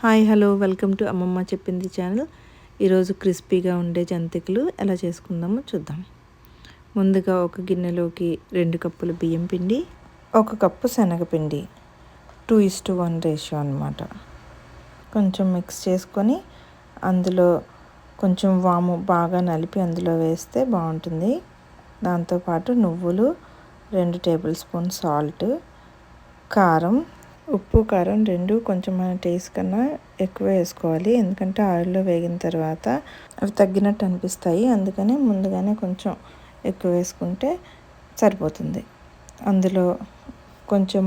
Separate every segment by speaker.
Speaker 1: Hi hello welcome to అమ్మమ్మ చెప్పింది channel. ఈరోజు క్రిస్పీగా ఉండే జంతికలు ఎలా చేసుకుందామో చూద్దాం. ముందుగా ఒక గిన్నెలోకి 2 కప్పుల బియ్యం పిండి, 1 కప్పు శనగపిండి, 2:1 రేషియో అన్నమాట. కొంచెం మిక్స్ చేసుకొని అందులో కొంచెం వాము బాగా నలిపి అందులో వేస్తే బాగుంటుంది. దాంతోపాటు నువ్వులు, 2 టేబుల్ స్పూన్ సాల్ట్, కారం, ఉప్పు కారం 2 కొంచెం మన టేస్ట్ కన్నా ఎక్కువ వేసుకోవాలి. ఎందుకంటే ఆయిల్లో వేగిన తర్వాత అవి తగ్గినట్టు అనిపిస్తాయి. అందుకని ముందుగానే కొంచెం ఎక్కువ వేసుకుంటే సరిపోతుంది. అందులో కొంచెం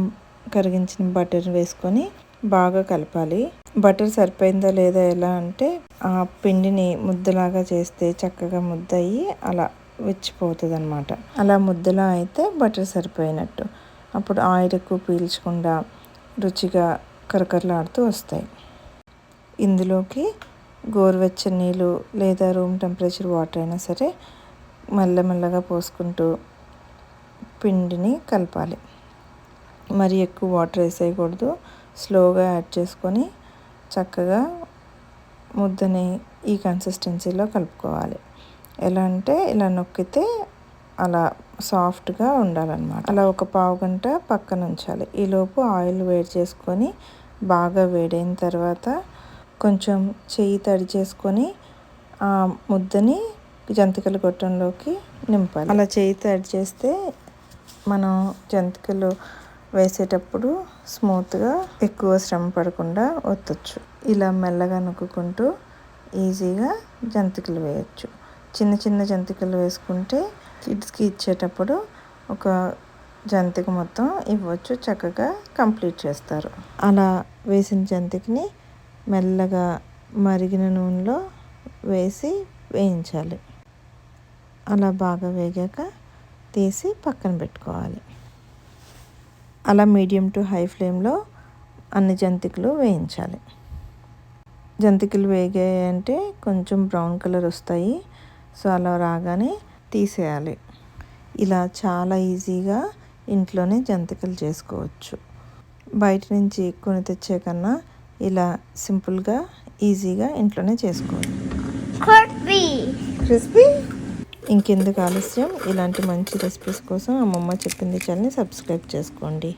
Speaker 1: కరిగించిన బటర్ వేసుకొని బాగా కలపాలి. బటర్ సరిపోయిందా లేదా ఎలా అంటే ఆ పిండిని ముద్దలాగా చేస్తే చక్కగా ముద్ద అయ్యి అలా విచ్చిపోతుంది అన్నమాట. అలా ముద్దలా అయితే బటర్ సరిపోయినట్టు. అప్పుడు ఆయిల్ ఎక్కువ పీల్చకుండా రుచిగా కరకరలాడుతూ వస్తాయి. ఇందులోకి గోరువెచ్చని నీళ్ళు లేదా రూమ్ టెంపరేచర్ వాటర్ అయినా సరే మెల్లమెల్లగా పోసుకుంటూ పిండిని కలపాలి. మరి ఎక్కువ వాటర్ వేసేయకూడదు. స్లోగా యాడ్ చేసుకొని చక్కగా ముద్దని ఈ కన్సిస్టెన్సీలో కలుపుకోవాలి. ఎలా అంటే ఇలా నొక్కితే అలా సాఫ్ట్గా ఉండాలన్నమాట. అలా ఒక పావు గంట పక్కన ఉంచాలి. ఈలోపు ఆయిల్ వేడి చేసుకొని బాగా వేడైన తర్వాత కొంచెం చెయ్యి తడి చేసుకొని ఆ ముద్దని జంతికల గొట్టంలోకి నింపాలి. అలా చెయ్యి తడి చేస్తే మనం జంతికలు వేసేటప్పుడు స్మూత్గా ఎక్కువ శ్రమ పడకుండా ఒత్తచ్చు. ఇలా మెల్లగా నొక్కుంటూ ఈజీగా జంతికలు వేయచ్చు. చిన్న చిన్న జంతికలు వేసుకుంటే కిడ్స్కి ఇచ్చేటప్పుడు ఒక జంతిక మొత్తం ఇవ్వచ్చు, చక్కగా కంప్లీట్ చేస్తారు. అలా వేసిన జంతికని మెల్లగా మరిగిన నూనెలో వేసి వేయించాలి. అలా బాగా వేగాక తీసి పక్కన పెట్టుకోవాలి. అలా మీడియం టు హై ఫ్లేమ్లో అన్ని జంతికలు వేయించాలి. జంతికలు వేగాయంటే కొంచెం బ్రౌన్ కలర్ వస్తాయి. సో అలా రాగానే తీసేయాలి. ఇలా చాలా ఈజీగా ఇంట్లోనే జంతికలు చేసుకోవచ్చు. బయట నుంచి కొని తెచ్చే కన్నా ఇలా సింపుల్గా ఈజీగా ఇంట్లోనే చేసుకోవచ్చు. క్రిస్పీ. ఇంకెందుకు ఆలస్యం, ఇలాంటి మంచి రెసిపీస్ కోసం అమ్మమ్మ చెప్పింది ఛానల్ని సబ్స్క్రైబ్ చేసుకోండి.